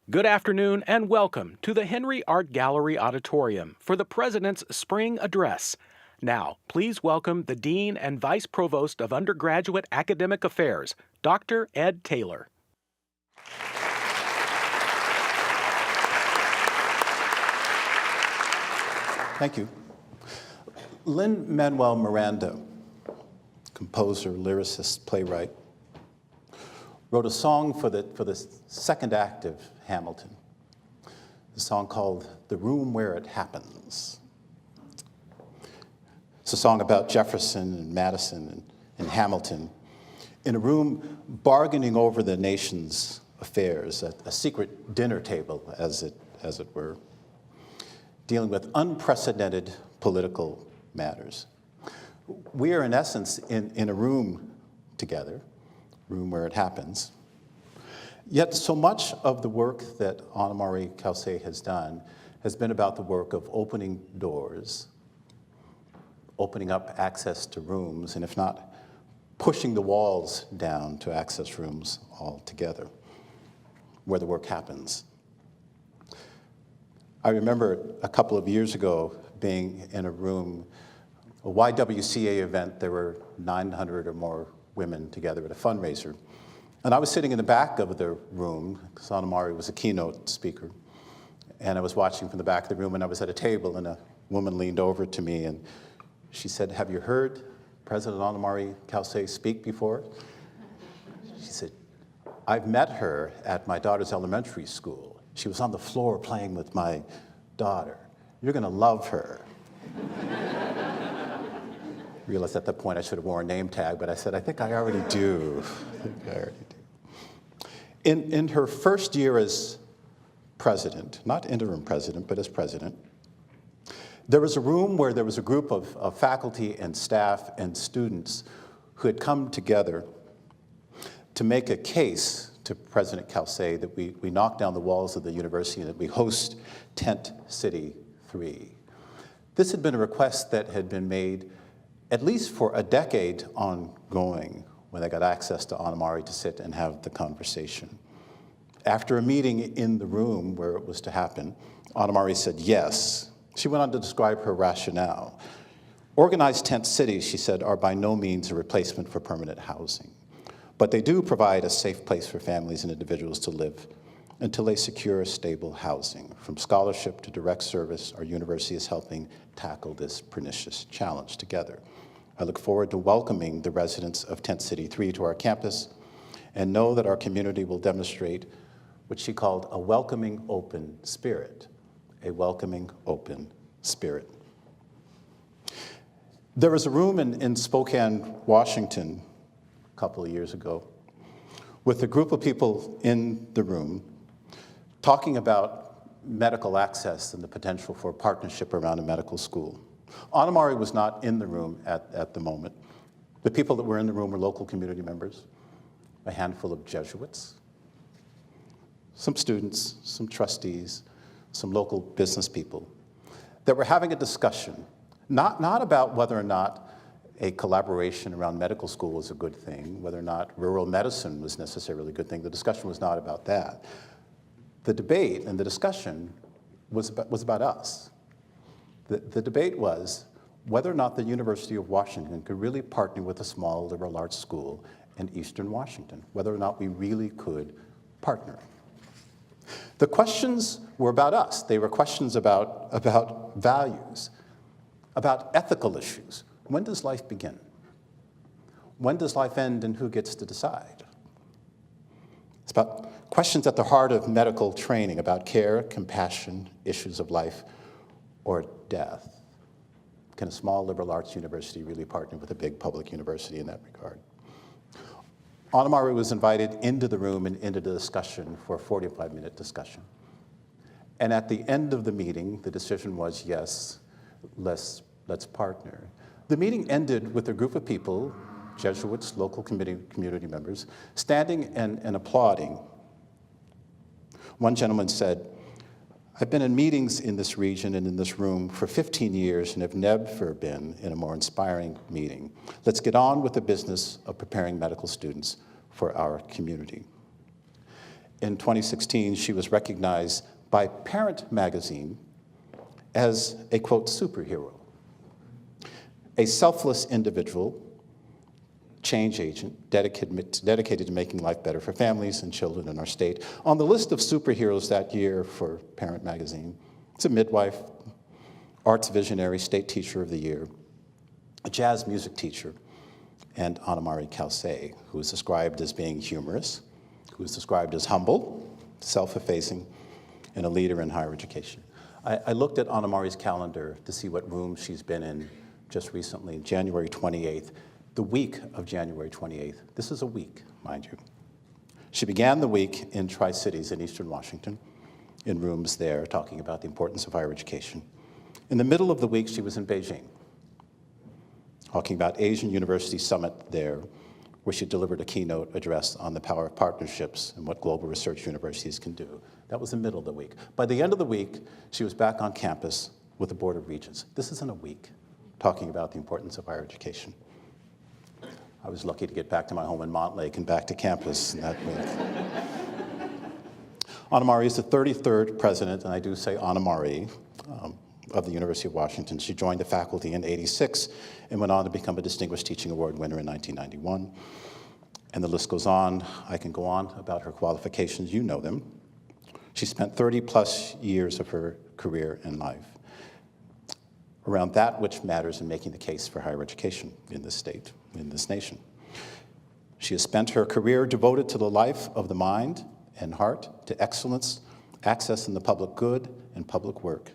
Good afternoon and welcome to the Henry Art Gallery Auditorium for the President's Spring Address. Now, please welcome the Dean and Vice Provost of Undergraduate Academic Affairs, Dr. Ed Taylor. Thank you. Lin-Manuel Miranda, composer, lyricist, playwright, wrote a song for the second act of Hamilton, a song called "The Room Where It Happens." It's a song about Jefferson and Madison and Hamilton in a room bargaining over the nation's affairs, a secret dinner table, as it were, dealing with unprecedented political matters. We are, in essence, in a room together, room where it happens. Yet so much of the work that Ana Mari Cauce has done has been about the work of opening doors, opening up access to rooms, and if not, pushing the walls down to access rooms altogether, where the work happens. I remember a couple of years ago being in a room, a YWCA event. There were 900 or more women together at a fundraiser. And I was sitting in the back of the room, because Ana Mari was a keynote speaker. And I was watching from the back of the room, and I was at a table, and a woman leaned over to me, and she said, "Have you heard President Ana Mari Cauce speak before?" She said, "I've met her at my daughter's elementary school. She was on the floor playing with my daughter. You're going to love her." I realized at that point I should have worn a name tag, but I said, I think I already do. In her first year as president, not interim president, but as president, there was a room where there was a group of faculty and staff and students who had come together to make a case to President Cauce that we knock down the walls of the university and that we host Tent City 3. This had been a request that had been made at least for a decade ongoing, when they got access to Ana Mari to sit and have the conversation. After a meeting in the room where it was to happen, Ana Mari said yes. She went on to describe her rationale. Organized tent cities, she said, are by no means a replacement for permanent housing, but they do provide a safe place for families and individuals to live until they secure stable housing. From scholarship to direct service, our university is helping tackle this pernicious challenge together. I look forward to welcoming the residents of Tent City 3 to our campus and know that our community will demonstrate what she called a welcoming, open spirit, a welcoming, open spirit. There was a room in Spokane, Washington, a couple of years ago, with a group of people in the room talking about medical access and the potential for partnership around a medical school. Ana Mari was not in the room at the moment. The people that were in the room were local community members, a handful of Jesuits, some students, some trustees, some local business people that were having a discussion, not about whether or not a collaboration around medical school was a good thing, whether or not rural medicine was necessarily a good thing. The discussion was not about that. The debate and the discussion was about us. The debate was whether or not the University of Washington could really partner with a small liberal arts school in Eastern Washington, whether or not we really could partner. The questions were about us. They were questions about values, about ethical issues. When does life begin? When does life end, and who gets to decide? It's about questions at the heart of medical training, about care, compassion, issues of life or death. Can a small liberal arts university really partner with a big public university in that regard? Ana Mari was invited into the room and into the discussion for a 45-minute discussion. And at the end of the meeting, the decision was, yes, let's partner. The meeting ended with a group of people, Jesuits, local community members, standing and applauding. One gentleman said, "I've been in meetings in this region and in this room for 15 years and have never been in a more inspiring meeting. Let's get on with the business of preparing medical students for our community." in 2016, she was recognized by Parent magazine as a, quote, superhero, a selfless individual, change agent, dedicated to making life better for families and children in our state. On the list of superheroes that year for Parent magazine, it's a midwife, arts visionary, state teacher of the year, a jazz music teacher, and Ana Mari Cauce, who is described as being humorous, who is described as humble, self-effacing, and a leader in higher education. I looked at Ana Mari's calendar to see what room she's been in just recently, January 28th, the week of January 28th. This is a week, mind you. She began the week in Tri-Cities in Eastern Washington, in rooms there, talking about the importance of higher education. In the middle of the week, she was in Beijing, talking about Asian University Summit there, where she delivered a keynote address on the power of partnerships and what global research universities can do. That was the middle of the week. By the end of the week, she was back on campus with the Board of Regents. This isn't a week, talking about the importance of higher education. I was lucky to get back to my home in Montlake and back to campus in that week. Ana Mari is the 33rd president, and I do say Ana Mari, of the University of Washington. She joined the faculty in '86 and went on to become a Distinguished Teaching Award winner in 1991. And the list goes on. I can go on about her qualifications. You know them. She spent 30-plus years of her career and life around that which matters in making the case for higher education in this state, in this nation. She has spent her career devoted to the life of the mind and heart, to excellence, access in the public good and public work,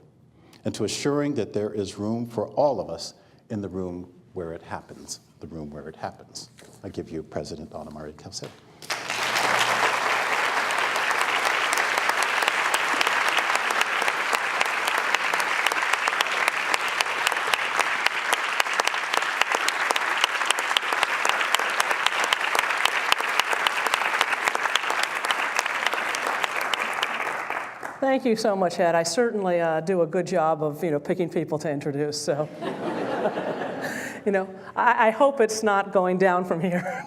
and to assuring that there is room for all of us in the room where it happens, the room where it happens. I give you President Ana Mari Cauce. Thank you so much, Ed. I certainly do a good job of, picking people to introduce. So, I hope it's not going down from here.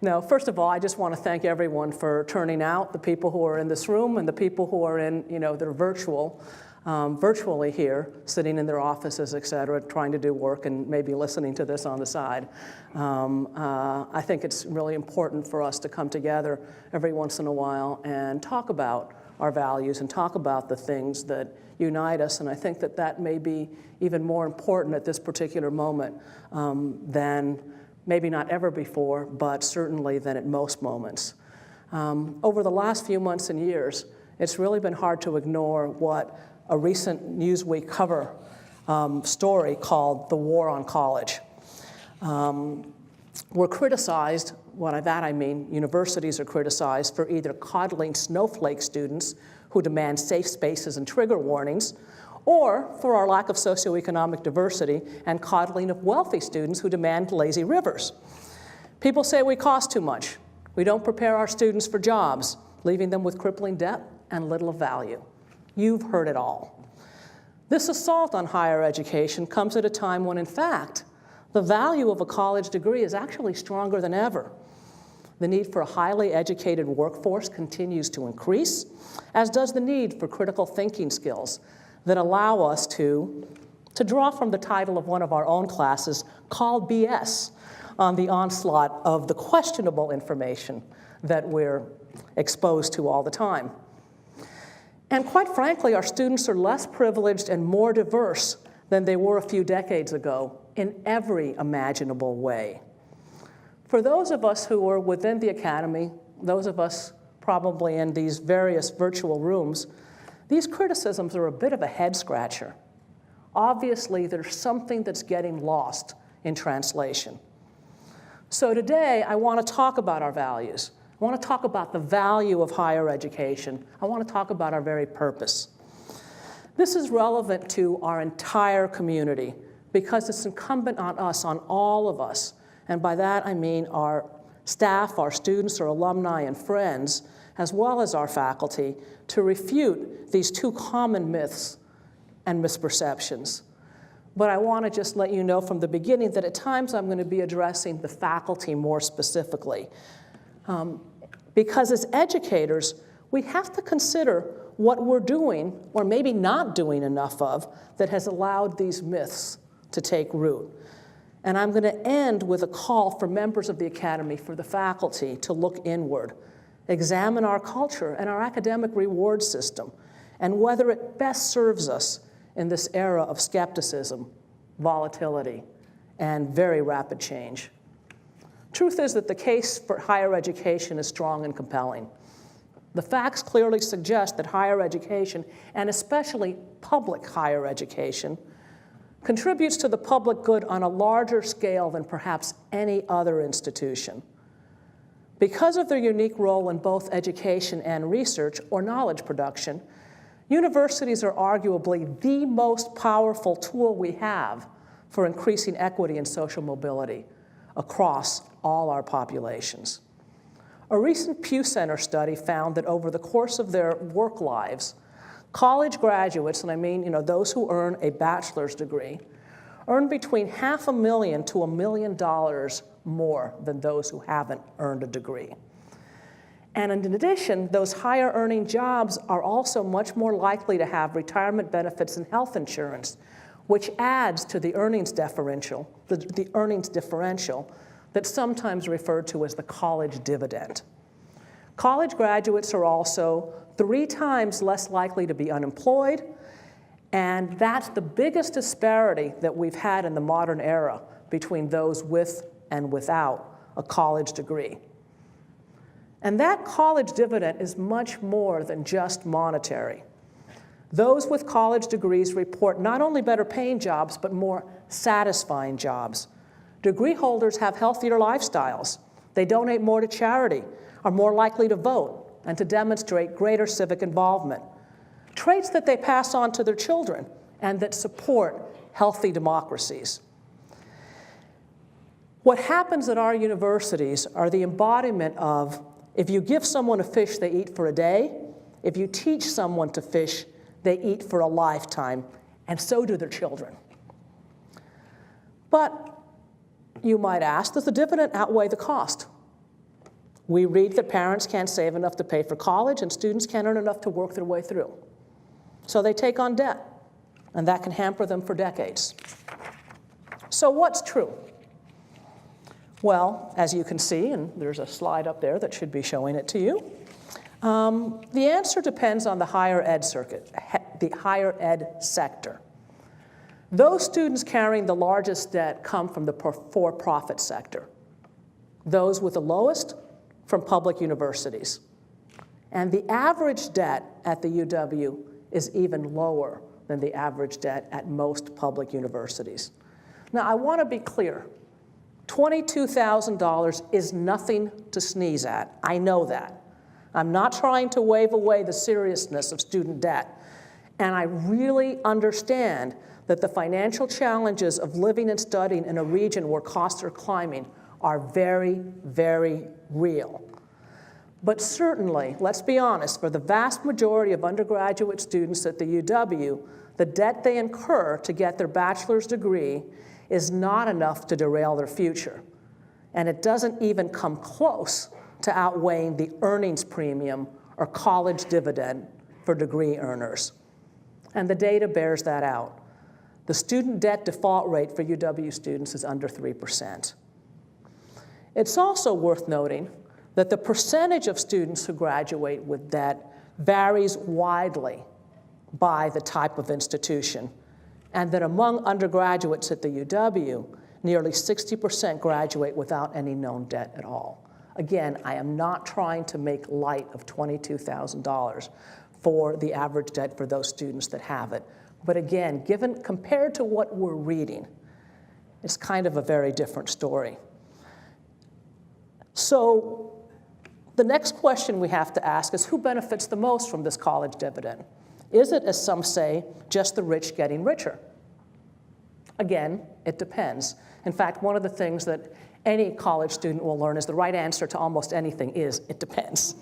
No, first of all, I just want to thank everyone for turning out, the people who are in this room and the people who are in, they're virtually here, sitting in their offices, et cetera, trying to do work and maybe listening to this on the side. I think it's really important for us to come together every once in a while and talk about our values and talk about the things that unite us. And I think that that may be even more important at this particular moment than maybe not ever before, but certainly than at most moments. Over the last few months and years, it's really been hard to ignore what a recent Newsweek cover story called "The War on College." We're criticized, by that I mean universities are criticized for either coddling snowflake students who demand safe spaces and trigger warnings, or for our lack of socioeconomic diversity and coddling of wealthy students who demand lazy rivers. People say we cost too much. We don't prepare our students for jobs, leaving them with crippling debt and little of value. You've heard it all. This assault on higher education comes at a time when, in fact, the value of a college degree is actually stronger than ever. The need for a highly educated workforce continues to increase, as does the need for critical thinking skills that allow us to draw from the title of one of our own classes, called BS, on the onslaught of the questionable information that we're exposed to all the time. And quite frankly, our students are less privileged and more diverse than they were a few decades ago in every imaginable way. For those of us who are within the academy, those of us probably in these various virtual rooms, these criticisms are a bit of a head scratcher. Obviously, there's something that's getting lost in translation. So today, I want to talk about our values. I want to talk about the value of higher education. I want to talk about our very purpose. This is relevant to our entire community because it's incumbent on us, on all of us, and by that I mean our staff, our students, our alumni and friends, as well as our faculty, to refute these two common myths and misperceptions. But I want to just let you know from the beginning that at times I'm going to be addressing the faculty more specifically. Because as educators, we have to consider what we're doing, or maybe not doing enough of, that has allowed these myths to take root. And I'm going to end with a call for members of the Academy, for the faculty, to look inward, examine our culture and our academic reward system, and whether it best serves us in this era of skepticism, volatility, and very rapid change. Truth is that the case for higher education is strong and compelling. The facts clearly suggest that higher education, and especially public higher education, contributes to the public good on a larger scale than perhaps any other institution. Because of their unique role in both education and research or knowledge production, universities are arguably the most powerful tool we have for increasing equity and social mobility across all our populations. A recent Pew Center study found that over the course of their work lives, college graduates, and I mean those who earn a bachelor's degree, earn between $500,000 to $1 million more than those who haven't earned a degree. And in addition, those higher earning jobs are also much more likely to have retirement benefits and health insurance, which adds to the earnings differential, the earnings differential that's sometimes referred to as the college dividend. College graduates are also 3 times less likely to be unemployed, and that's the biggest disparity that we've had in the modern era between those with and without a college degree. And that college dividend is much more than just monetary. Those with college degrees report not only better paying jobs, but more satisfying jobs. Degree holders have healthier lifestyles. They donate more to charity, are more likely to vote, and to demonstrate greater civic involvement. Traits that they pass on to their children and that support healthy democracies. What happens at our universities are the embodiment of, if you give someone a fish, they eat for a day. If you teach someone to fish, they eat for a lifetime, and so do their children. But you might ask, does the dividend outweigh the cost? We read that parents can't save enough to pay for college, and students can't earn enough to work their way through. So they take on debt, and that can hamper them for decades. So what's true? Well, as you can see, and there's a slide up there that should be showing it to you, the answer depends on the higher ed sector. Those students carrying the largest debt come from the for-profit sector. Those with the lowest, from public universities. And the average debt at the UW is even lower than the average debt at most public universities. Now, I want to be clear. $22,000 is nothing to sneeze at. I know that. I'm not trying to wave away the seriousness of student debt. And I really understand that the financial challenges of living and studying in a region where costs are climbing are very, very real. But certainly, let's be honest, for the vast majority of undergraduate students at the UW, the debt they incur to get their bachelor's degree is not enough to derail their future. And it doesn't even come close to outweighing the earnings premium or college dividend for degree earners. And the data bears that out. The student debt default rate for UW students is under 3%. It's also worth noting that the percentage of students who graduate with debt varies widely by the type of institution, and that among undergraduates at the UW, nearly 60% graduate without any known debt at all. Again, I am not trying to make light of $22,000 for the average debt for those students that have it. But again, compared to what we're reading, it's kind of a very different story. So the next question we have to ask is, who benefits the most from this college dividend? Is it, as some say, just the rich getting richer? Again, it depends. In fact, one of the things that any college student will learn is the right answer to almost anything is, it depends.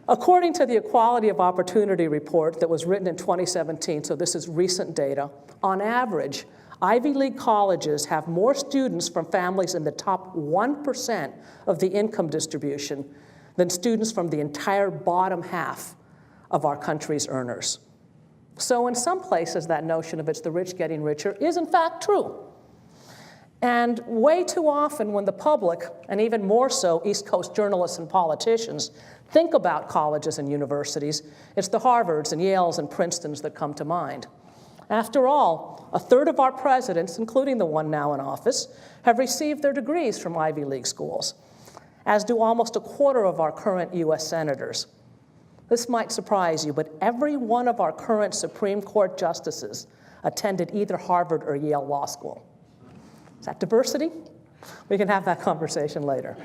According to the Equality of Opportunity report that was written in 2017, so this is recent data, on average, Ivy League colleges have more students from families in the top 1% of the income distribution than students from the entire bottom half of our country's earners. So in some places, that notion of it's the rich getting richer is in fact true. And way too often when the public, and even more so East Coast journalists and politicians, think about colleges and universities, it's the Harvards and Yales and Princetons that come to mind. After all, a third of our presidents, including the one now in office, have received their degrees from Ivy League schools, as do almost a quarter of our current US senators. This might surprise you, but every one of our current Supreme Court justices attended either Harvard or Yale Law School. Is that diversity? We can have that conversation later.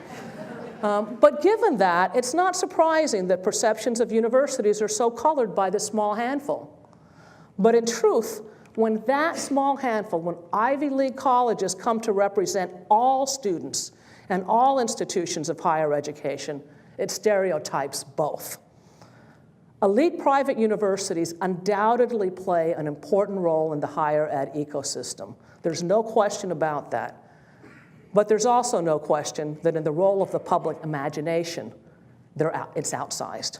But given that, it's not surprising that perceptions of universities are so colored by this small handful. But in truth, when that small handful, when Ivy League colleges come to represent all students and all institutions of higher education, it stereotypes both. Elite private universities undoubtedly play an important role in the higher ed ecosystem. There's no question about that. But there's also no question that in the role of the public imagination, it's outsized.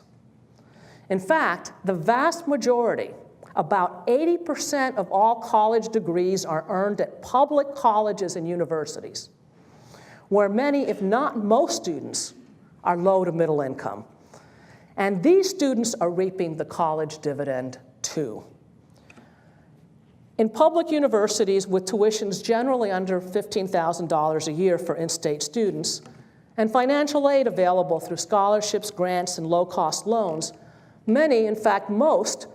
In fact, the vast majority, about 80% of all college degrees are earned at public colleges and universities, where many, if not most students, are low to middle income. And these students are reaping the college dividend too. In public universities with tuitions generally under $15,000 a year for in-state students, and financial aid available through scholarships, grants, and low-cost loans, many, in fact most,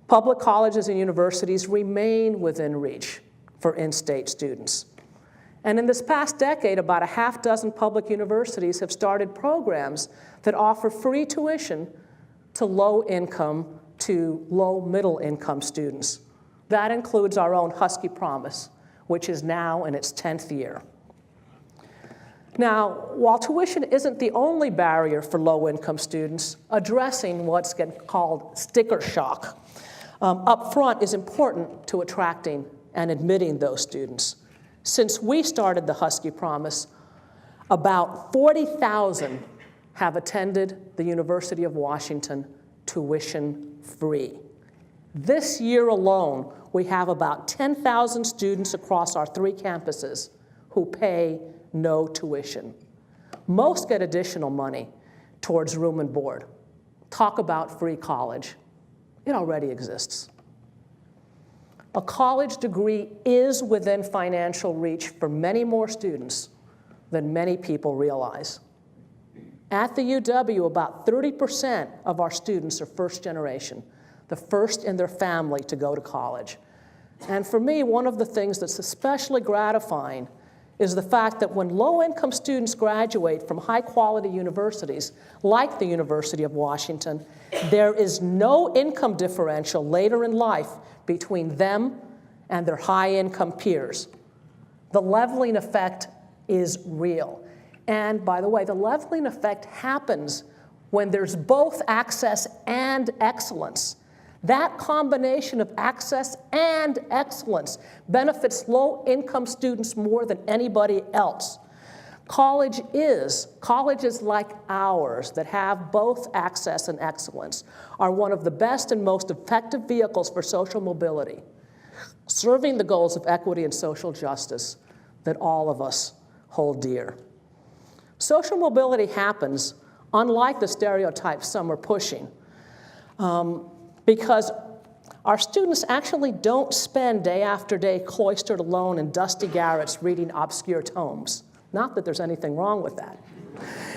public colleges and universities remain within reach for in-state students. And in this past decade, about a half dozen public universities have started programs that offer free tuition to low-income to low-middle income students. That includes our own Husky Promise, which is now in its 10th year. Now, while tuition isn't the only barrier for low-income students, addressing what's called sticker shock up front is important to attracting and admitting those students. Since we started the Husky Promise, about 40,000 have attended the University of Washington tuition-free. This year alone, we have about 10,000 students across our 3 campuses who pay no tuition. Most get additional money towards room and board. Talk about free college. It already exists. A college degree is within financial reach for many more students than many people realize. At the UW, about 30% of our students are first generation, the first in their family to go to college. And for me, one of the things that's especially gratifying is the fact that when low-income students graduate from high-quality universities, like the University of Washington, there is no income differential later in life between them and their high-income peers. The leveling effect is real. And by the way, the leveling effect happens when there's both access and excellence. That combination of access and excellence benefits low-income students more than anybody else. Colleges like ours that have both access and excellence are one of the best and most effective vehicles for social mobility, serving the goals of equity and social justice that all of us hold dear. Social mobility happens, unlike the stereotypes some are pushing, because our students actually don't spend day after day cloistered alone in dusty garrets reading obscure tomes. Not that there's anything wrong with that.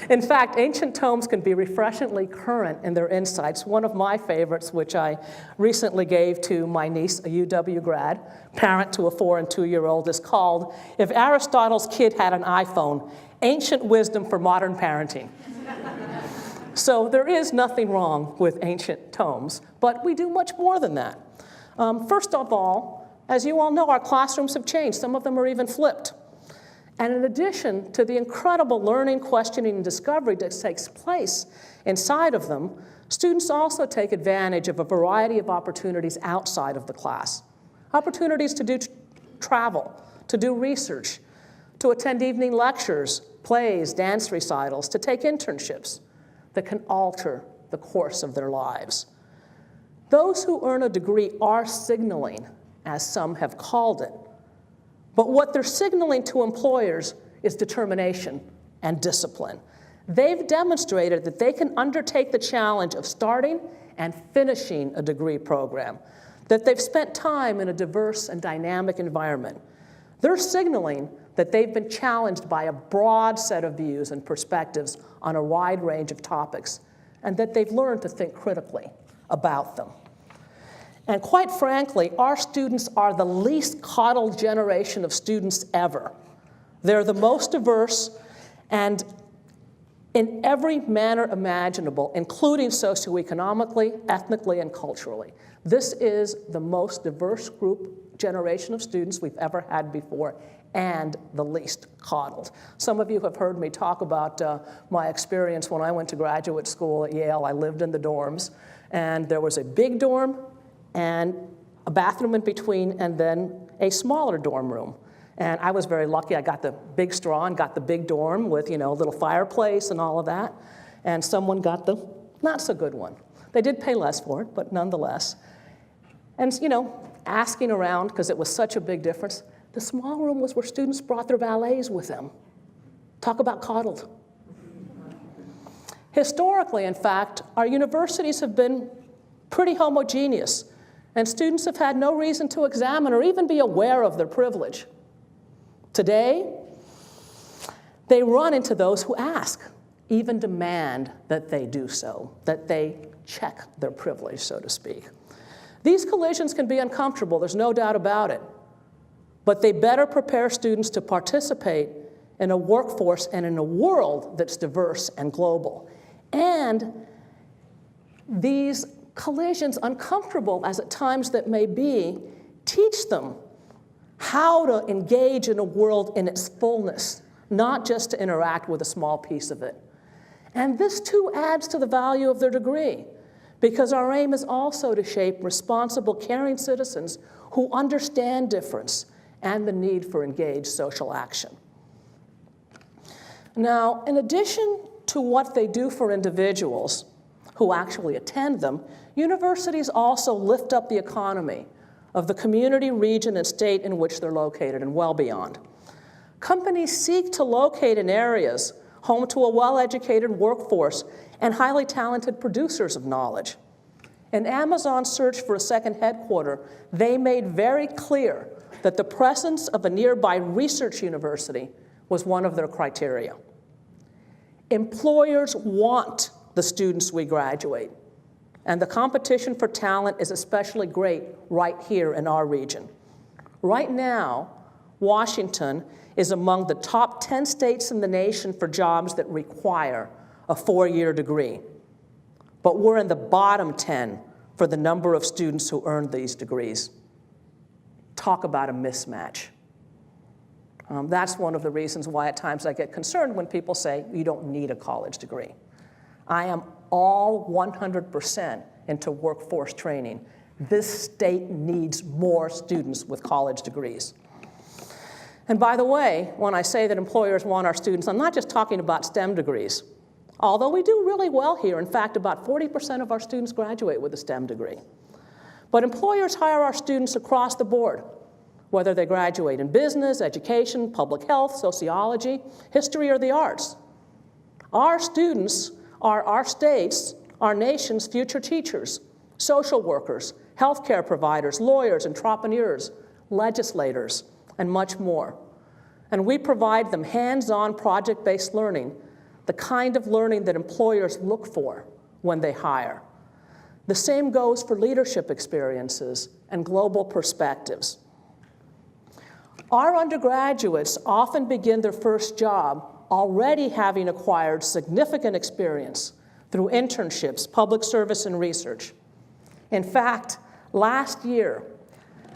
In fact, ancient tomes can be refreshingly current in their insights. One of my favorites, which I recently gave to my niece, a UW grad, parent to a 4- and 2-year-old, is called If Aristotle's Kid Had an iPhone, Ancient Wisdom for Modern Parenting. So there is nothing wrong with ancient tomes, but we do much more than that. First of all, as you all know, our classrooms have changed. Some of them are even flipped. And in addition to the incredible learning, questioning, and discovery that takes place inside of them, students also take advantage of a variety of opportunities outside of the class. Opportunities to do travel, to do research, to attend evening lectures, plays, dance recitals, to take internships that can alter the course of their lives. Those who earn a degree are signaling, as some have called it, but what they're signaling to employers is determination and discipline. They've demonstrated that they can undertake the challenge of starting and finishing a degree program, that they've spent time in a diverse and dynamic environment. They're signaling that they've been challenged by a broad set of views and perspectives on a wide range of topics, and that they've learned to think critically about them. And quite frankly, our students are the least coddled generation of students ever. They're the most diverse and in every manner imaginable, including socioeconomically, ethnically, and culturally. This is the most diverse generation of students we've ever had before, and the least coddled. Some of you have heard me talk about my experience when I went to graduate school at Yale. I lived in the dorms, and there was a big dorm and a bathroom in between, and then a smaller dorm room. And I was very lucky. I got the big straw and got the big dorm with, a little fireplace and all of that. And someone got the not so good one. They did pay less for it, but nonetheless. And, asking around, because it was such a big difference, the small room was where students brought their valets with them. Talk about coddled. Historically, in fact, our universities have been pretty homogeneous, and students have had no reason to examine or even be aware of their privilege. Today, they run into those who ask, even demand that they do so, that they check their privilege, so to speak. These collisions can be uncomfortable, there's no doubt about it, but they better prepare students to participate in a workforce and in a world that's diverse and global. And these collisions, uncomfortable as at times that may be, teach them how to engage in a world in its fullness, not just to interact with a small piece of it. And this too adds to the value of their degree, because our aim is also to shape responsible, caring citizens who understand difference and the need for engaged social action. Now, in addition to what they do for individuals who actually attend them, universities also lift up the economy of the community, region, and state in which they're located, and well beyond. Companies seek to locate in areas home to a well-educated workforce and highly talented producers of knowledge. In Amazon's search for a second headquarters, they made very clear that the presence of a nearby research university was one of their criteria. Employers want the students we graduate, and the competition for talent is especially great right here in our region. Right now, Washington is among the top 10 states in the nation for jobs that require a 4-year degree. But we're in the bottom 10 for the number of students who earn these degrees. Talk about a mismatch. That's one of the reasons why at times I get concerned when people say, you don't need a college degree. I am all 100% into workforce training. This state needs more students with college degrees. And by the way, when I say that employers want our students, I'm not just talking about STEM degrees. Although we do really well here. In fact, about 40% of our students graduate with a STEM degree. But employers hire our students across the board, whether they graduate in business, education, public health, sociology, history, or the arts. Our students are our state's, our nation's future teachers, social workers, healthcare providers, lawyers, entrepreneurs, legislators, and much more. And we provide them hands-on project-based learning, the kind of learning that employers look for when they hire. The same goes for leadership experiences and global perspectives. Our undergraduates often begin their first job already having acquired significant experience through internships, public service, and research. In fact, last year,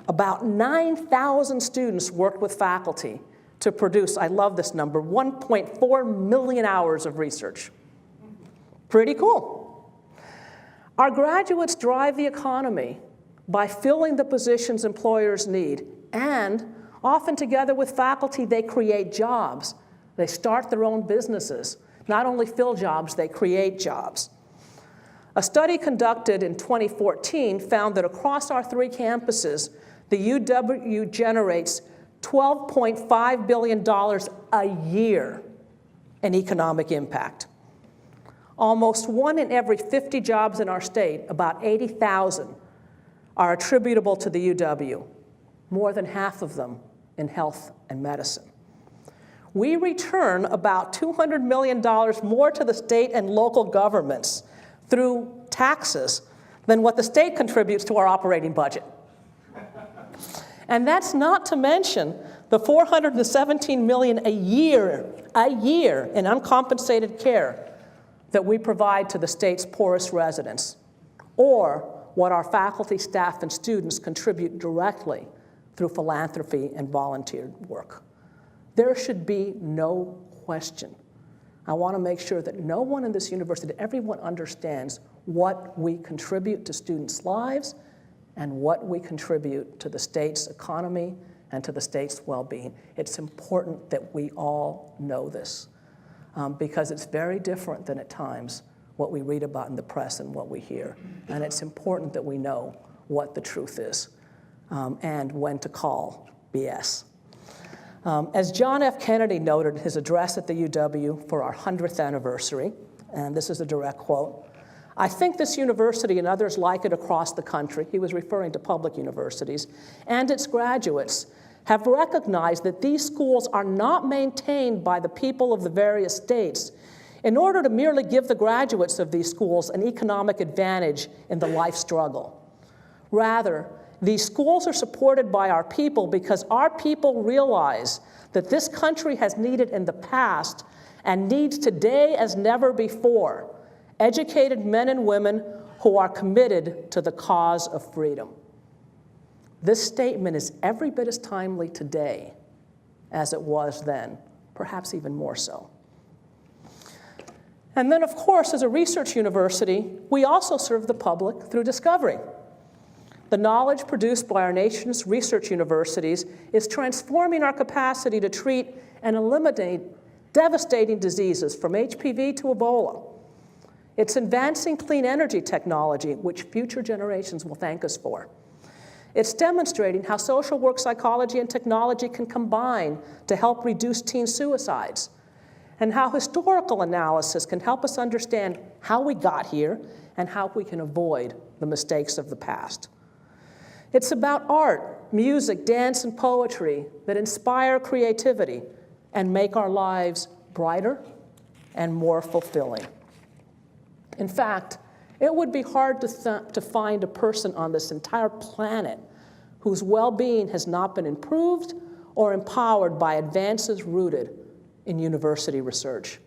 about 9,000 students worked with faculty to produce, I love this number, 1.4 million hours of research. Pretty cool. Our graduates drive the economy by filling the positions employers need and Often together with faculty, they create jobs. They start their own businesses. Not only fill jobs, they create jobs. A study conducted in 2014 found that across our 3 campuses, the UW generates $12.5 billion a year in economic impact. Almost 1 in every 50 jobs in our state, about 80,000, are attributable to the UW, more than half of them in health and medicine. We return about $200 million more to the state and local governments through taxes than what the state contributes to our operating budget. And that's not to mention the $417 million a year in uncompensated care that we provide to the state's poorest residents, or what our faculty, staff, and students contribute directly through philanthropy and volunteer work. There should be no question. I want to make sure that no one in this university, everyone understands what we contribute to students' lives and what we contribute to the state's economy and to the state's well-being. It's important that we all know this because it's very different than at times what we read about in the press and what we hear. And it's important that we know what the truth is and when to call BS. As John F. Kennedy noted in his address at the UW for our 100th anniversary, and this is a direct quote, "I think this university and others like it across the country," he was referring to public universities, "and its graduates have recognized that these schools are not maintained by the people of the various states in order to merely give the graduates of these schools an economic advantage in the life struggle. Rather, these schools are supported by our people because our people realize that this country has needed in the past and needs today as never before educated men and women who are committed to the cause of freedom." This statement is every bit as timely today as it was then, perhaps even more so. And then, of course, as a research university, we also serve the public through discovery. The knowledge produced by our nation's research universities is transforming our capacity to treat and eliminate devastating diseases from HPV to Ebola. It's advancing clean energy technology, which future generations will thank us for. It's demonstrating how social work, psychology, and technology can combine to help reduce teen suicides, and how historical analysis can help us understand how we got here and how we can avoid the mistakes of the past. It's about art, music, dance, and poetry that inspire creativity and make our lives brighter and more fulfilling. In fact, it would be hard to find a person on this entire planet whose well-being has not been improved or empowered by advances rooted in university research.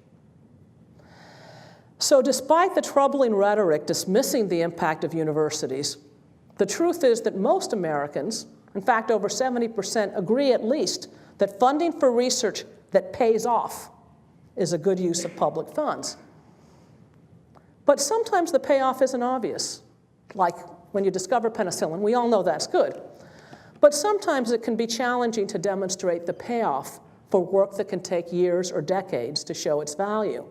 So despite the troubling rhetoric dismissing the impact of universities, the truth is that most Americans, in fact over 70%, agree at least that funding for research that pays off is a good use of public funds. But sometimes the payoff isn't obvious, like when you discover penicillin. We all know that's good. But sometimes it can be challenging to demonstrate the payoff for work that can take years or decades to show its value.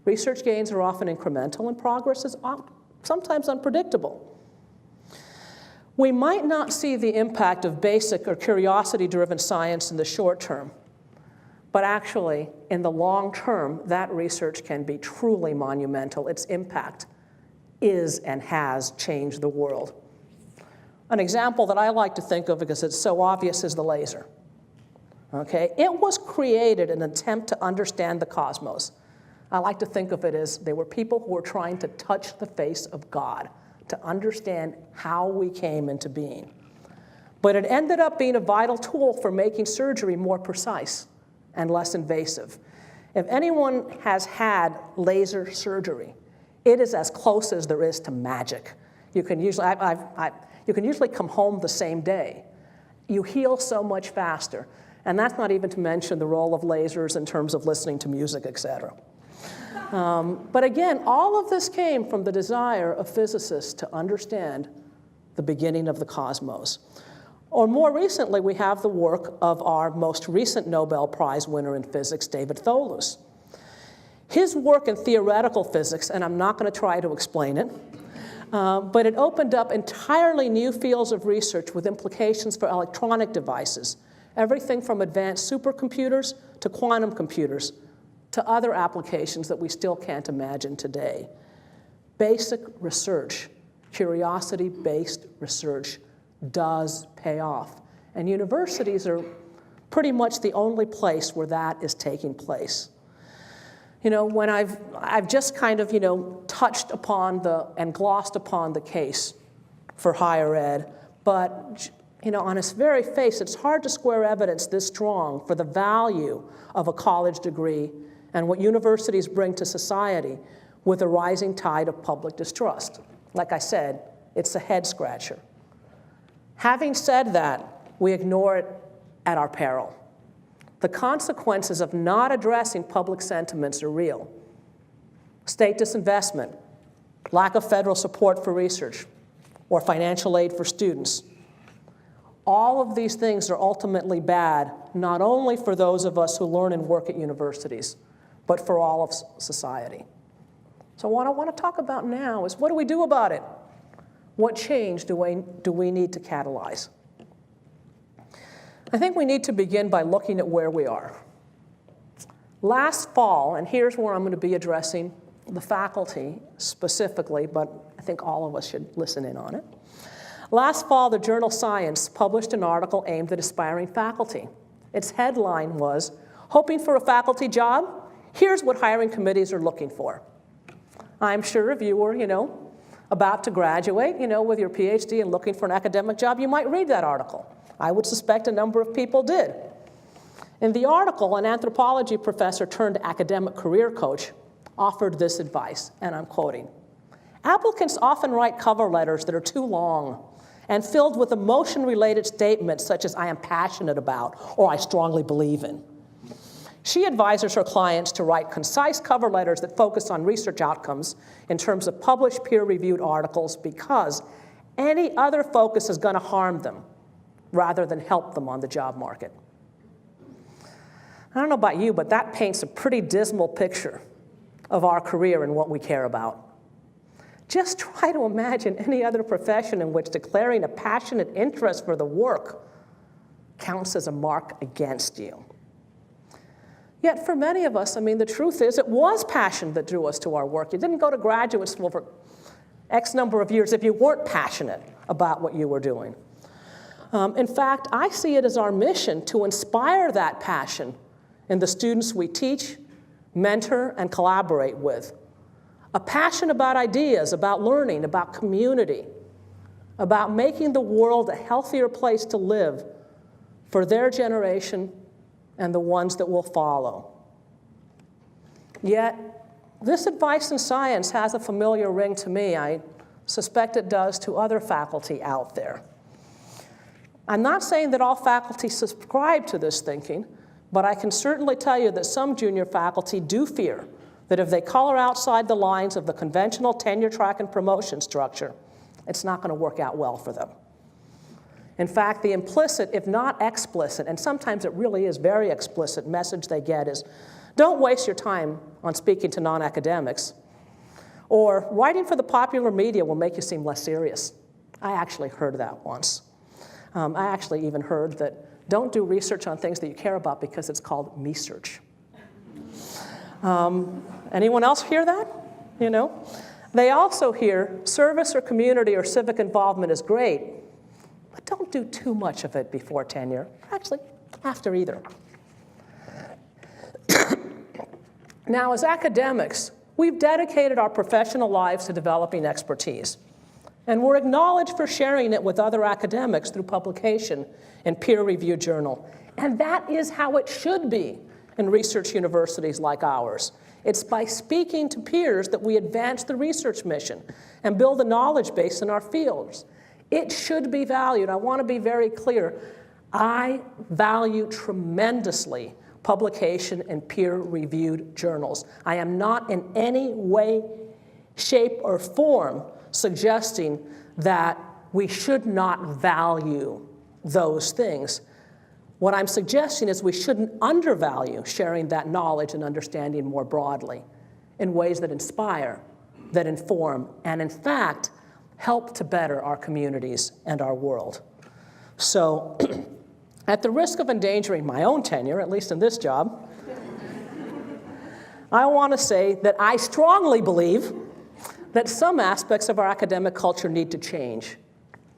Research gains are often incremental, and progress is sometimes unpredictable. We might not see the impact of basic or curiosity-driven science in the short term, but actually, in the long term, that research can be truly monumental. Its impact is and has changed the world. An example that I like to think of because it's so obvious is the laser. Okay? It was created in an attempt to understand the cosmos. I like to think of it as they were people who were trying to touch the face of God, to understand how we came into being. But it ended up being a vital tool for making surgery more precise and less invasive. If anyone has had laser surgery, it is as close as there is to magic. You can usually come home the same day. You heal so much faster. And that's not even to mention the role of lasers in terms of listening to music, et cetera. But again, all of this came from the desire of physicists to understand the beginning of the cosmos. Or more recently, we have the work of our most recent Nobel Prize winner in physics, David Tholus. His work in theoretical physics, and I'm not going to try to explain it, but it opened up entirely new fields of research with implications for electronic devices, everything from advanced supercomputers to quantum computers to other applications that we still can't imagine today. Basic research, curiosity-based research, does pay off. And universities are pretty much the only place where that is taking place. You know, when I've just kind of, touched upon and glossed upon the case for higher ed, but, on its very face, it's hard to square evidence this strong for the value of a college degree and what universities bring to society with a rising tide of public distrust. Like I said, it's a head scratcher. Having said that, we ignore it at our peril. The consequences of not addressing public sentiments are real. State disinvestment, lack of federal support for research, or financial aid for students. All of these things are ultimately bad, not only for those of us who learn and work at universities, but for all of society. So what I want to talk about now is, what do we do about it? What change do we need to catalyze? I think we need to begin by looking at where we are. Last fall, and here's where I'm going to be addressing the faculty specifically, but I think all of us should listen in on it. Last fall, the journal Science published an article aimed at aspiring faculty. Its headline was, "Hoping for a faculty job? Here's what hiring committees are looking for." I'm sure if you were, about to graduate, with your PhD and looking for an academic job, you might read that article. I would suspect a number of people did. In the article, an anthropology professor turned academic career coach offered this advice, and I'm quoting, "Applicants often write cover letters that are too long and filled with emotion-related statements such as 'I am passionate about' or 'I strongly believe in.' She advises her clients to write concise cover letters that focus on research outcomes in terms of published peer-reviewed articles because any other focus is going to harm them rather than help them on the job market." I don't know about you, but that paints a pretty dismal picture of our career and what we care about. Just try to imagine any other profession in which declaring a passionate interest for the work counts as a mark against you. Yet for many of us, the truth is it was passion that drew us to our work. You didn't go to graduate school for X number of years if you weren't passionate about what you were doing. In fact, I see it as our mission to inspire that passion in the students we teach, mentor, and collaborate with. A passion about ideas, about learning, about community, about making the world a healthier place to live for their generation and the ones that will follow. Yet, this advice in science has a familiar ring to me. I suspect it does to other faculty out there. I'm not saying that all faculty subscribe to this thinking, but I can certainly tell you that some junior faculty do fear that if they color outside the lines of the conventional tenure track and promotion structure, it's not going to work out well for them. In fact, the implicit, if not explicit, and sometimes it really is very explicit message they get is, don't waste your time on speaking to non-academics, or writing for the popular media will make you seem less serious. I actually heard that once. I actually even heard that don't do research on things that you care about because it's called me-search. Anyone else hear that? They also hear service or community or civic involvement is great, but don't do too much of it before tenure. Actually, after either. Now, as academics, we've dedicated our professional lives to developing expertise, and we're acknowledged for sharing it with other academics through publication in peer-reviewed journal. And that is how it should be in research universities like ours. It's by speaking to peers that we advance the research mission and build a knowledge base in our fields. It should be valued. I want to be very clear. I value tremendously publication in peer-reviewed journals. I am not in any way, shape, or form suggesting that we should not value those things. What I'm suggesting is we shouldn't undervalue sharing that knowledge and understanding more broadly in ways that inspire, that inform, and in fact, help to better our communities and our world. So, at the risk of endangering my own tenure, at least in this job, I want to say that I strongly believe that some aspects of our academic culture need to change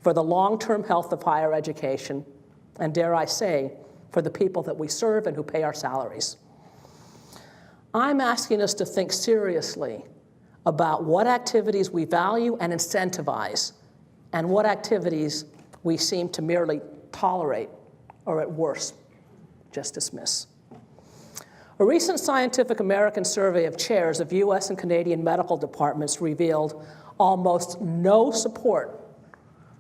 for the long-term health of higher education, and dare I say, for the people that we serve and who pay our salaries. I'm asking us to think seriously about what activities we value and incentivize, and what activities we seem to merely tolerate, or at worst, just dismiss. A recent Scientific American survey of chairs of US and Canadian medical departments revealed almost no support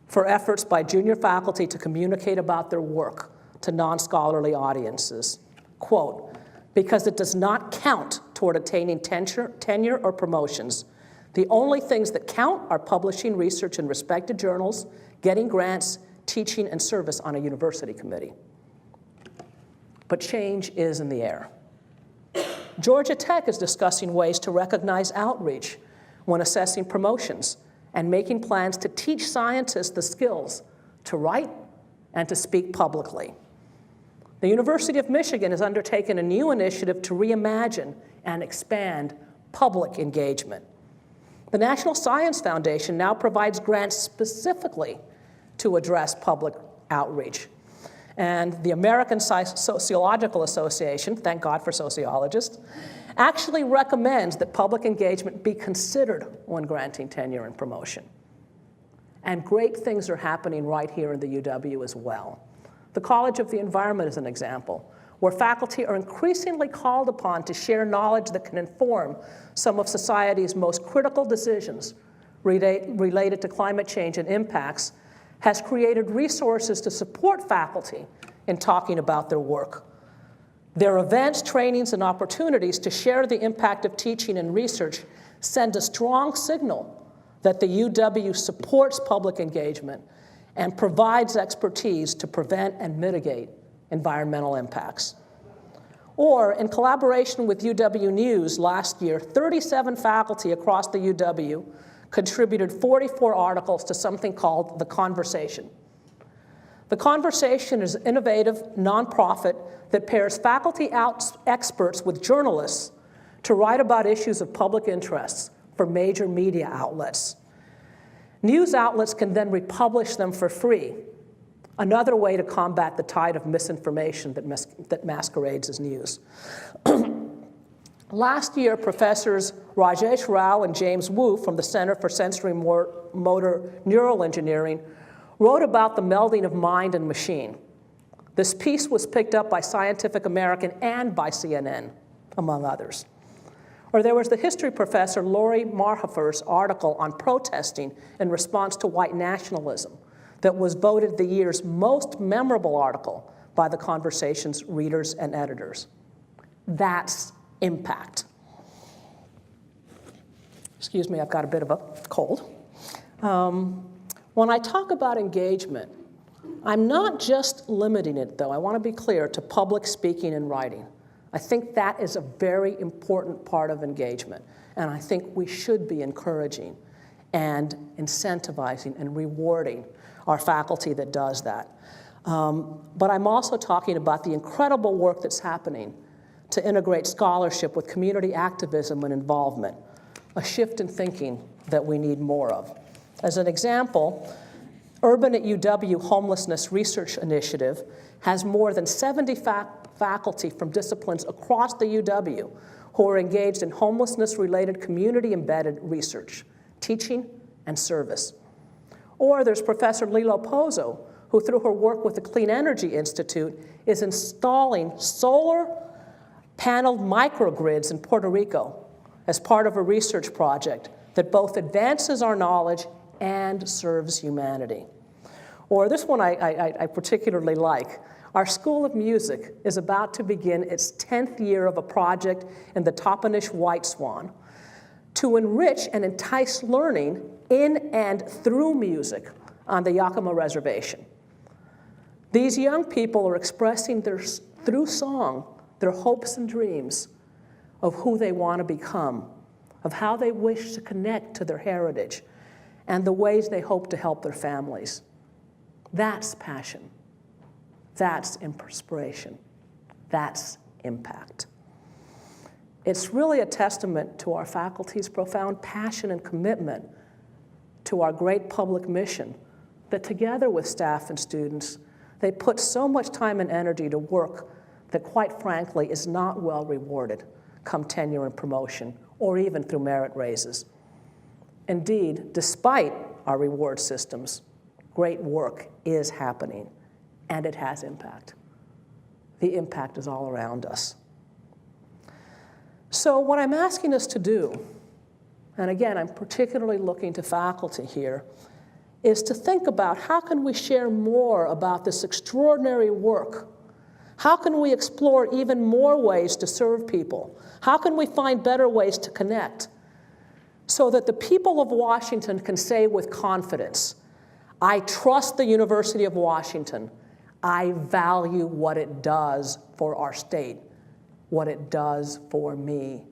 for efforts by junior faculty to communicate about their work to non-scholarly audiences. Quote, because it does not count toward attaining tenure or promotions. The only things that count are publishing research in respected journals, getting grants, teaching, and service on a university committee. But change is in the air. Georgia Tech is discussing ways to recognize outreach when assessing promotions and making plans to teach scientists the skills to write and to speak publicly. The University of Michigan has undertaken a new initiative to reimagine and expand public engagement. The National Science Foundation now provides grants specifically to address public outreach. And the American Sociological Association, thank God for sociologists, actually recommends that public engagement be considered when granting tenure and promotion. And great things are happening right here in the UW as well. The College of the Environment is an example, where faculty are increasingly called upon to share knowledge that can inform some of society's most critical decisions related to climate change and impacts, has created resources to support faculty in talking about their work. Their events, trainings, and opportunities to share the impact of teaching and research send a strong signal that the UW supports public engagement and provides expertise to prevent and mitigate environmental impacts. Or, in collaboration with UW News last year, 37 faculty across the UW contributed 44 articles to something called The Conversation. The Conversation is an innovative nonprofit that pairs faculty experts with journalists to write about issues of public interest for major media outlets. News outlets can then republish them for free, another way to combat the tide of misinformation that masquerades as news. Last year, Professors Rajesh Rao and James Wu from the Center for Sensory Motor Neural Engineering wrote about the melding of mind and machine. This piece was picked up by Scientific American and by CNN, among others. Or there was the history professor Lori Marhofer's article on protesting in response to white nationalism that was voted the year's most memorable article by the Conversation's readers and editors. That's impact. Excuse me, I've got a bit of a cold. When I talk about engagement, I'm not just limiting it, though, I want to be clear, to public speaking and writing. I think that is a very important part of engagement, and I think we should be encouraging and incentivizing and rewarding our faculty that does that. But I'm also talking about the incredible work that's happening to integrate scholarship with community activism and involvement, a shift in thinking that we need more of. As an example, Urban at UW Homelessness Research Initiative has more than 70 faculty from disciplines across the UW who are engaged in homelessness-related community-embedded research, teaching, and service. Or there's Professor Lilo Pozo, who through her work with the Clean Energy Institute is installing solar paneled microgrids in Puerto Rico as part of a research project that both advances our knowledge and serves humanity. Or this one I particularly like. Our School of Music is about to begin its 10th year of a project in the Toppenish White Swan to enrich and entice learning in and through music on the Yakima Reservation. These young people are expressing through song their hopes and dreams of who they want to become, of how they wish to connect to their heritage, and the ways they hope to help their families. That's passion. That's inspiration. That's impact. It's really a testament to our faculty's profound passion and commitment to our great public mission that together with staff and students, they put so much time and energy to work that quite frankly is not well rewarded come tenure and promotion, or even through merit raises. Indeed, despite our reward systems, great work is happening, and it has impact. The impact is all around us. So what I'm asking us to do, and again, I'm particularly looking to faculty here, is to think about how can we share more about this extraordinary work? How can we explore even more ways to serve people? How can we find better ways to connect so that the people of Washington can say with confidence, I trust the University of Washington. I value what it does for our state, what it does for me.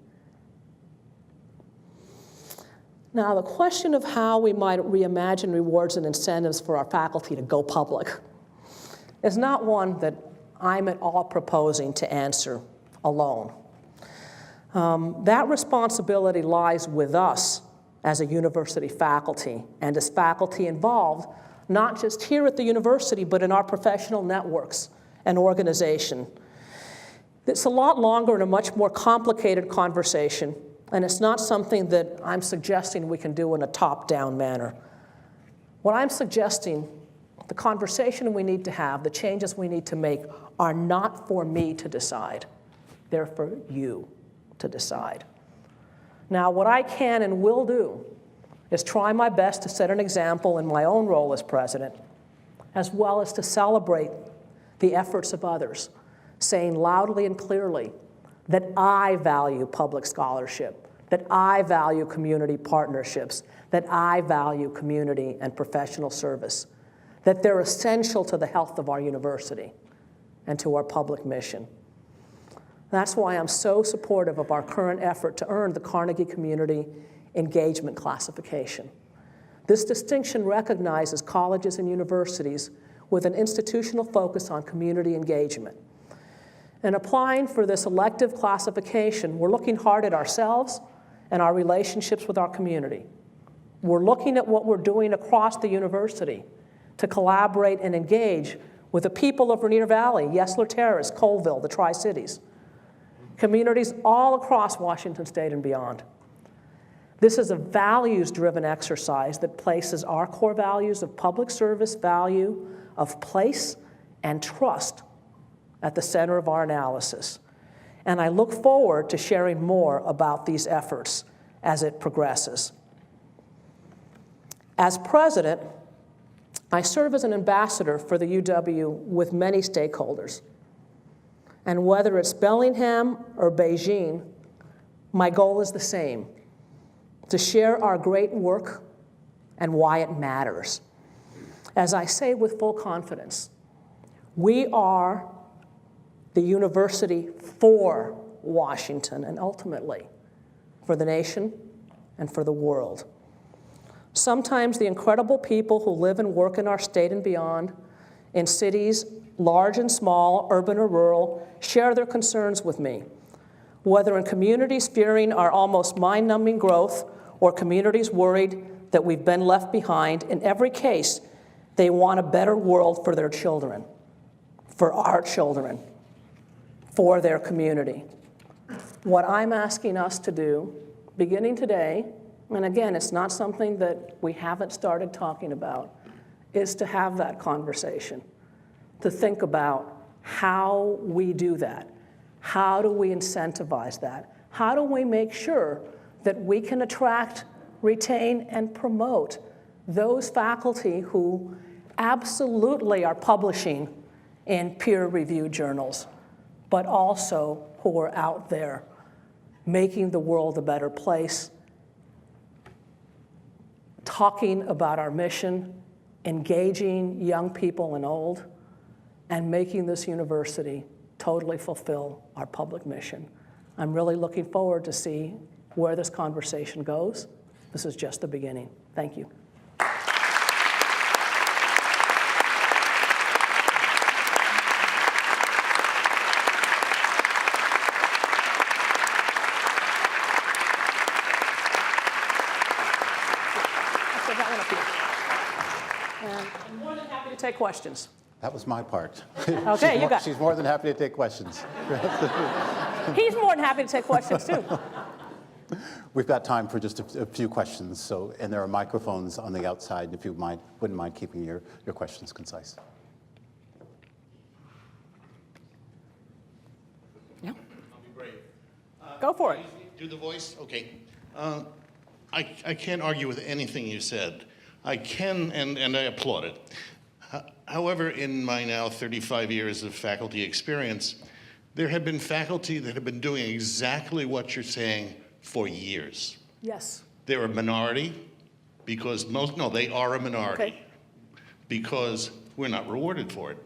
Now, the question of how we might reimagine rewards and incentives for our faculty to go public is not one that I'm at all proposing to answer alone. That responsibility lies with us as a university faculty and as faculty involved, not just here at the university, but in our professional networks and organization. It's a lot longer and a much more complicated conversation, and it's not something that I'm suggesting we can do in a top-down manner. What I'm suggesting, the conversation we need to have, the changes we need to make, are not for me to decide. They're for you to decide. Now, what I can and will do is try my best to set an example in my own role as president, as well as to celebrate the efforts of others, saying loudly and clearly that I value public scholarship, that I value community partnerships, that I value community and professional service, that they're essential to the health of our university and to our public mission. That's why I'm so supportive of our current effort to earn the Carnegie Community Engagement Classification. This distinction recognizes colleges and universities with an institutional focus on community engagement. In applying for this elective classification, we're looking hard at ourselves and our relationships with our community. We're looking at what we're doing across the university to collaborate and engage with the people of Rainier Valley, Yesler Terrace, Colville, the Tri-Cities, communities all across Washington State and beyond. This is a values-driven exercise that places our core values of public service, value, of place, and trust at the center of our analysis. And I look forward to sharing more about these efforts as it progresses. As president, I serve as an ambassador for the UW with many stakeholders. And whether it's Bellingham or Beijing, my goal is the same: to share our great work and why it matters. As I say with full confidence, we are the university for Washington and ultimately for the nation and for the world. Sometimes the incredible people who live and work in our state and beyond, in cities, large and small, urban or rural, share their concerns with me. Whether in communities fearing our almost mind-numbing growth or communities worried that we've been left behind, in every case, they want a better world for their children, for our children, for their community. What I'm asking us to do, beginning today, and again, it's not something that we haven't started talking about, is to have that conversation, to think about how we do that. How do we incentivize that? How do we make sure that we can attract, retain, and promote those faculty who absolutely are publishing in peer-reviewed journals, but also who are out there making the world a better place, talking about our mission, engaging young people and old, and making this university totally fulfill our public mission. I'm really looking forward to see where this conversation goes. This is just the beginning. Thank you. And I'm more than happy to take questions. That was my part. Okay, you got it. She's more than happy to take questions. He's more than happy to take questions, too. We've got time for just a few questions, and there are microphones on the outside if you wouldn't mind keeping your questions concise. Yeah. I'll be brave. Go for it. Do the voice? Okay. I can't argue with anything you said. I can, and I applaud it. However, in my now 35 years of faculty experience, there have been faculty that have been doing exactly what you're saying for years. Yes. They're a minority because they are a minority Okay. because we're not rewarded for it.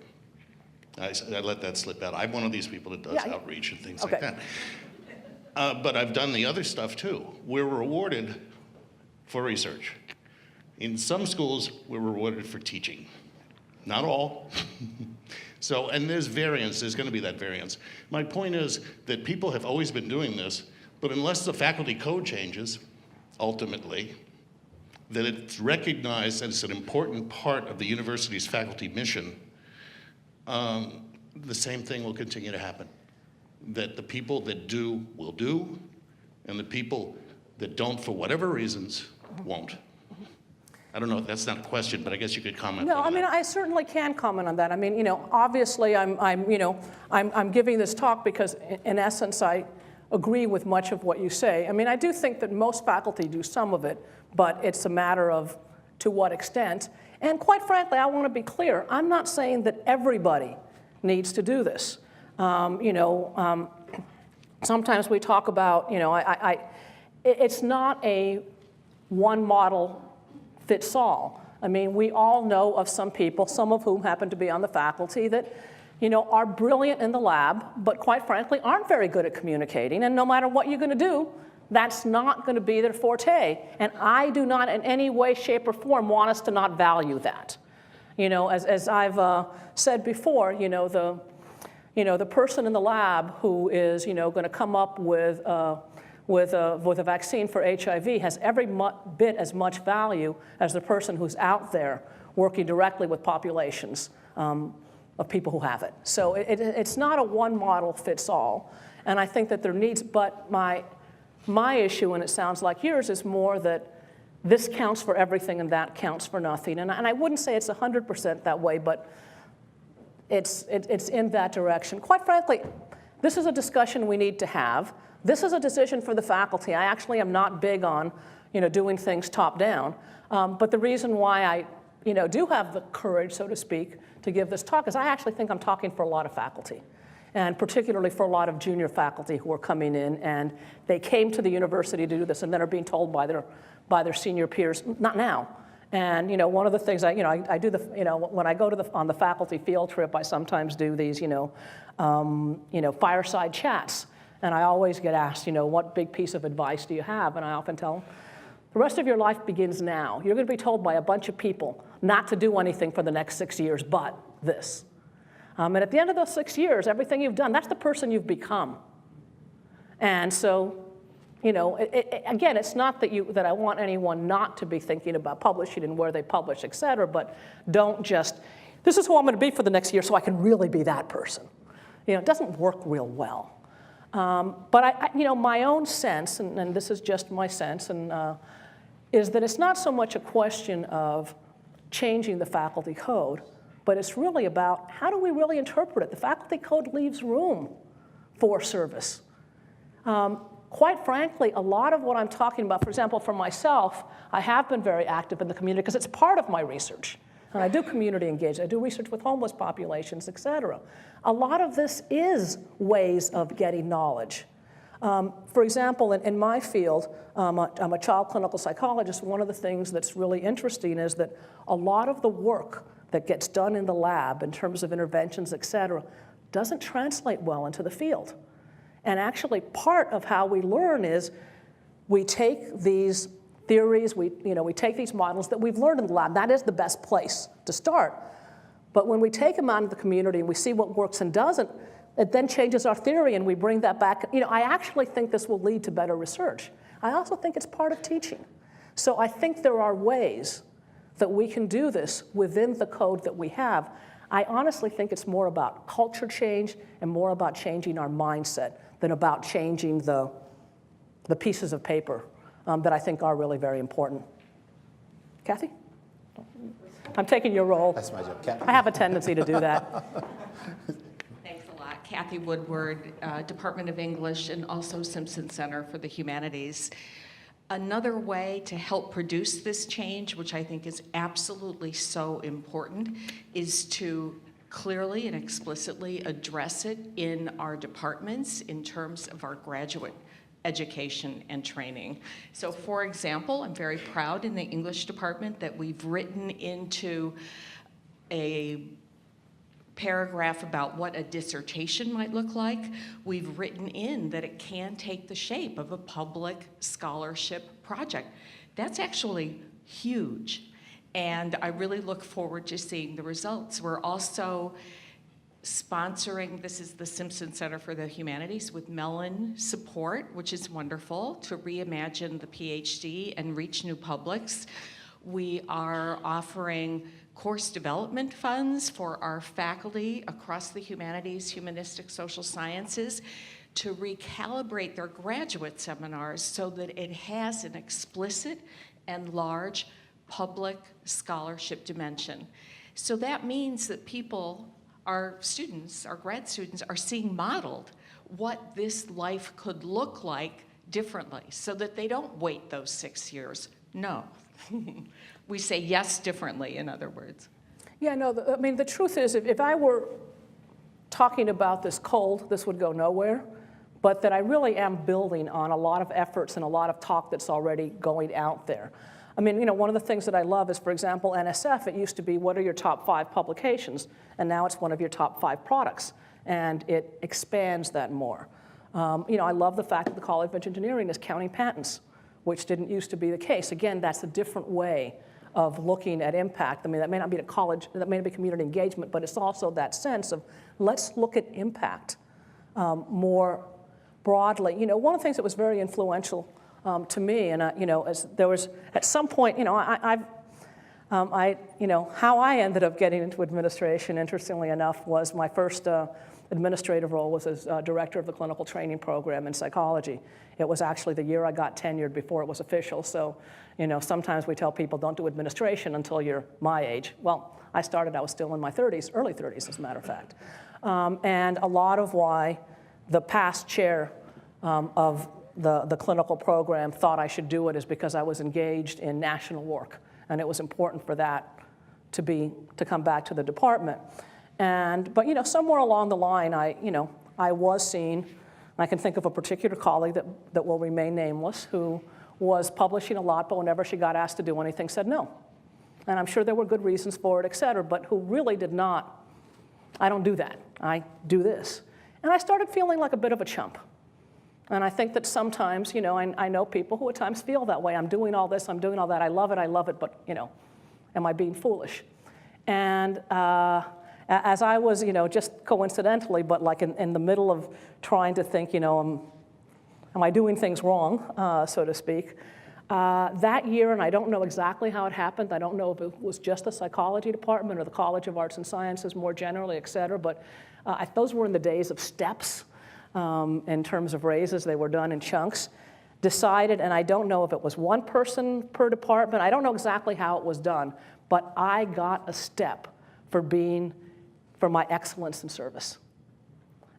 I let that slip out. I'm one of these people that does outreach and things like that. But I've done the other stuff too. We're rewarded for research. In some schools, we're rewarded for teaching. Not all. So, and there's variance, there's gonna be that variance. My point is that people have always been doing this, but unless the faculty code changes, ultimately, that it's recognized as an important part of the university's faculty mission, the same thing will continue to happen. That the people that do will do, and the people that don't, for whatever reasons, won't. I don't know, that's not a question, but I guess you could comment on that. No, I mean, I certainly can comment on that. I mean, obviously I'm giving this talk because in essence I agree with much of what you say. I mean, I do think that most faculty do some of it, but it's a matter of to what extent. And quite frankly, I want to be clear, I'm not saying that everybody needs to do this. Sometimes we talk about, it's not a one model fits all. I mean, we all know of some people, some of whom happen to be on the faculty, that are brilliant in the lab, but quite frankly aren't very good at communicating, and no matter what you're going to do, that's not going to be their forte. And I do not in any way, shape, or form want us to not value that. As I've said before, the person in the lab who is going to come up with a vaccine for HIV has every bit as much value as the person who's out there working directly with populations of people who have it. So it's not a one model fits all. And I think that there needs, but my issue, and it sounds like yours, is more that this counts for everything and that counts for nothing. And I wouldn't say it's 100% that way, but it's in that direction. Quite frankly, this is a discussion we need to have. This is a decision for the faculty. I actually am not big on, doing things top down. But the reason why I, do have the courage, so to speak, to give this talk is I actually think I'm talking for a lot of faculty, and particularly for a lot of junior faculty who are coming in, and they came to the university to do this, and then are being told by their senior peers, not now. And one of the things I do when I go on the faculty field trip, I sometimes do these fireside chats. And I always get asked, what big piece of advice do you have? And I often tell them, the rest of your life begins now. You're going to be told by a bunch of people not to do anything for the next 6 years but this. And at the end of those 6 years, everything you've done, that's the person you've become. And so, again, it's not that I want anyone not to be thinking about publishing and where they publish, et cetera, but don't just, this is who I'm going to be for the next year so I can really be that person. It doesn't work real well. But my own sense, and this is just my sense, is that it's not so much a question of changing the faculty code, but it's really about how do we really interpret it? The faculty code leaves room for service. Quite frankly, a lot of what I'm talking about, for example, for myself, I have been very active in the community because it's part of my research. And I do community engagement, I do research with homeless populations, et cetera. A lot of this is ways of getting knowledge. For example, in my field, I'm a child clinical psychologist. One of the things that's really interesting is that a lot of the work that gets done in the lab in terms of interventions, et cetera, doesn't translate well into the field. And actually, part of how we learn is we take these theories, we take these models that we've learned in the lab. That is the best place to start. But when we take them out into the community and we see what works and doesn't, it then changes our theory and we bring that back. I actually think this will lead to better research. I also think it's part of teaching. So I think there are ways that we can do this within the code that we have. I honestly think it's more about culture change and more about changing our mindset than about changing the pieces of paper that I think are really very important. Kathy? I'm taking your role. That's my job. Kathy? I have a tendency to do that. Thanks a lot. Kathy Woodward, Department of English, and also Simpson Center for the Humanities. Another way to help produce this change, which I think is absolutely so important, is to clearly and explicitly address it in our departments in terms of our graduate education and training. So for example, I'm very proud in the English department that we've written into a paragraph about what a dissertation might look like. We've written in that it can take the shape of a public scholarship project. That's actually huge. And I really look forward to seeing the results. We're also sponsoring, this is the Simpson Center for the Humanities with Mellon support, which is wonderful, to reimagine the PhD and reach new publics. We are offering course development funds for our faculty across the humanities, humanistic, social sciences to recalibrate their graduate seminars so that it has an explicit and large public scholarship dimension. So that means that people, our students, our grad students, are seeing modeled what this life could look like differently so that they don't wait those 6 years. No. We say yes differently, in other words. Yeah, no, the truth is, if I were talking about this cold, this would go nowhere, but that I really am building on a lot of efforts and a lot of talk that's already going out there. One of the things that I love is, for example, NSF, it used to be, what are your top 5 publications? And now it's one of your top 5 products, and it expands that more. I love the fact that the College of Engineering is counting patents, which didn't used to be the case. Again, that's a different way of looking at impact. That may not be at college, that may not be community engagement, but it's also that sense of let's look at impact more broadly. One of the things that was very influential to me, and as there was at some point, how I ended up getting into administration, interestingly enough, was my first administrative role was as director of the clinical training program in psychology. It was actually the year I got tenured before it was official. So, sometimes we tell people don't do administration until you're my age. Well, I was still in my 30s, early 30s, as a matter of fact. And a lot of why the past chair of the clinical program thought I should do it is because I was engaged in national work, and it was important for that to come back to the department. But somewhere along the line, I was seen. I can think of a particular colleague that will remain nameless who was publishing a lot, but whenever she got asked to do anything, said no. And I'm sure there were good reasons for it, et cetera, but who really did not. I don't do that. I do this. And I started feeling like a bit of a chump. And I think that sometimes, I know people who at times feel that way. I'm doing all this, I'm doing all that, I love it, but, am I being foolish? And as I was, just coincidentally, but like in the middle of trying to think, am I doing things wrong, so to speak, that year, and I don't know exactly how it happened, I don't know if it was just the psychology department or the College of Arts and Sciences more generally, et cetera, but those were in the days of steps. In terms of raises, they were done in chunks, decided, and I don't know if it was one person per department, I don't know exactly how it was done, but I got a step for my excellence in service.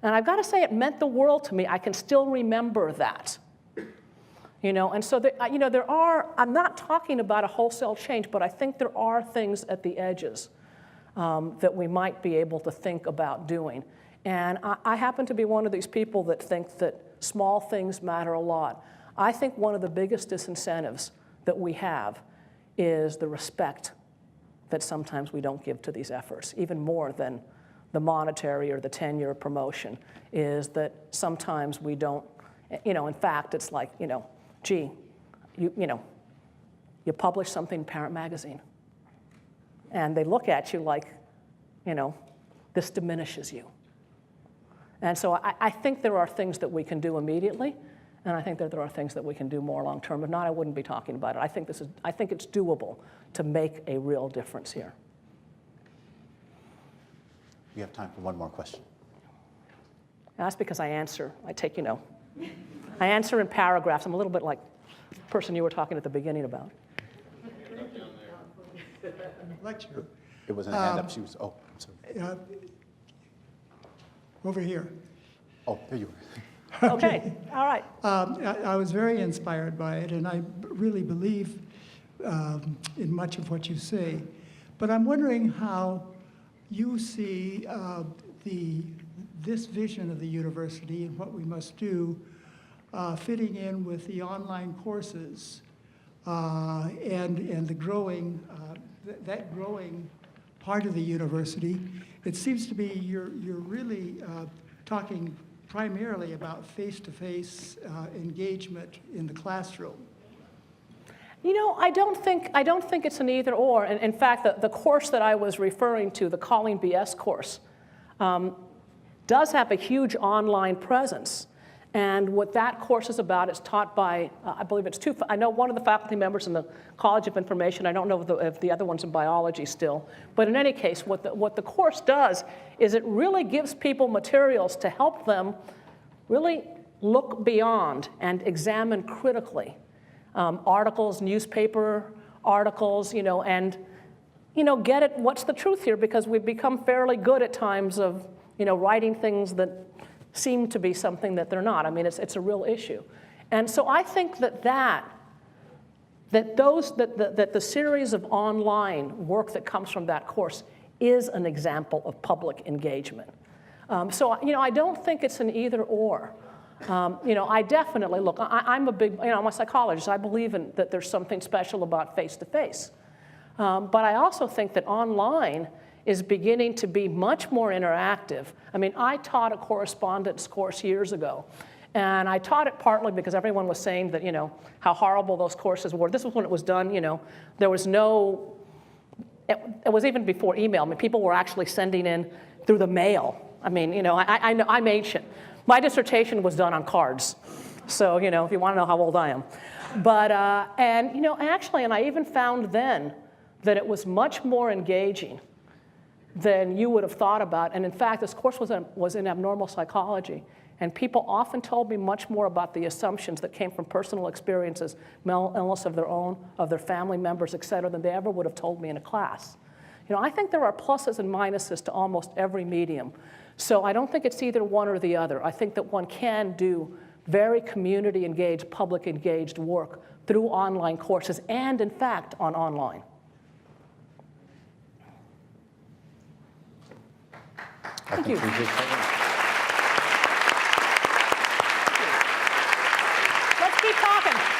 And I've got to say, it meant the world to me. I can still remember that. And so, I'm not talking about a wholesale change, but I think there are things at the edges that we might be able to think about doing. And I happen to be one of these people that think that small things matter a lot. I think one of the biggest disincentives that we have is the respect that sometimes we don't give to these efforts, even more than the monetary or the tenure or promotion, is that sometimes we don't, in fact, it's like, gee, you publish something in Parent Magazine, and they look at you like, this diminishes you. And so I think there are things that we can do immediately, and I think that there are things that we can do more long term. If not, I wouldn't be talking about it. I think it's doable to make a real difference here. We have time for one more question. That's because I answer. I answer in paragraphs. I'm a little bit like the person you were talking at the beginning about. Lecture. It wasn't a hand up. She was, oh, I'm sorry. Over here. Oh, there you were. Okay, all right. I was very inspired by it, and I really believe in much of what you say. But I'm wondering how you see this vision of the university and what we must do fitting in with the online courses and the growing, that growing part of the university. It seems to be you're really talking primarily about face-to-face engagement in the classroom. I don't think it's an either or. And in fact, the course that I was referring to, the Calling BS course, does have a huge online presence. And what that course is about is taught by, I believe it's I know one of the faculty members in the College of Information. I don't know if the other one's in biology still. But in any case, what the course does is it really gives people materials to help them really look beyond and examine critically articles, newspaper articles, and get at what's the truth here, because we've become fairly good at times of writing things that seem to be something that they're not. I mean, it's a real issue. And so I think that the series of online work that comes from that course is an example of public engagement. So I don't think it's an either or. I definitely, look, I'm a psychologist. I believe that there's something special about face-to-face. But I also think that online is beginning to be much more interactive. I mean, I taught a correspondence course years ago, and I taught it partly because everyone was saying that, how horrible those courses were. This was when it was done, there was no, it was even before email. I mean, people were actually sending in through the mail. I mean, I know, I'm ancient. My dissertation was done on cards. So, if you want to know how old I am. But, actually, and I even found then that it was much more engaging than you would have thought about. And in fact, this course was in abnormal psychology. And people often told me much more about the assumptions that came from personal experiences, mental illness of their own, of their family members, et cetera, than they ever would have told me in a class. I think there are pluses and minuses to almost every medium. So I don't think it's either one or the other. I think that one can do very community-engaged, public-engaged work through online courses and, in fact, on online. Thank you. Let's keep talking.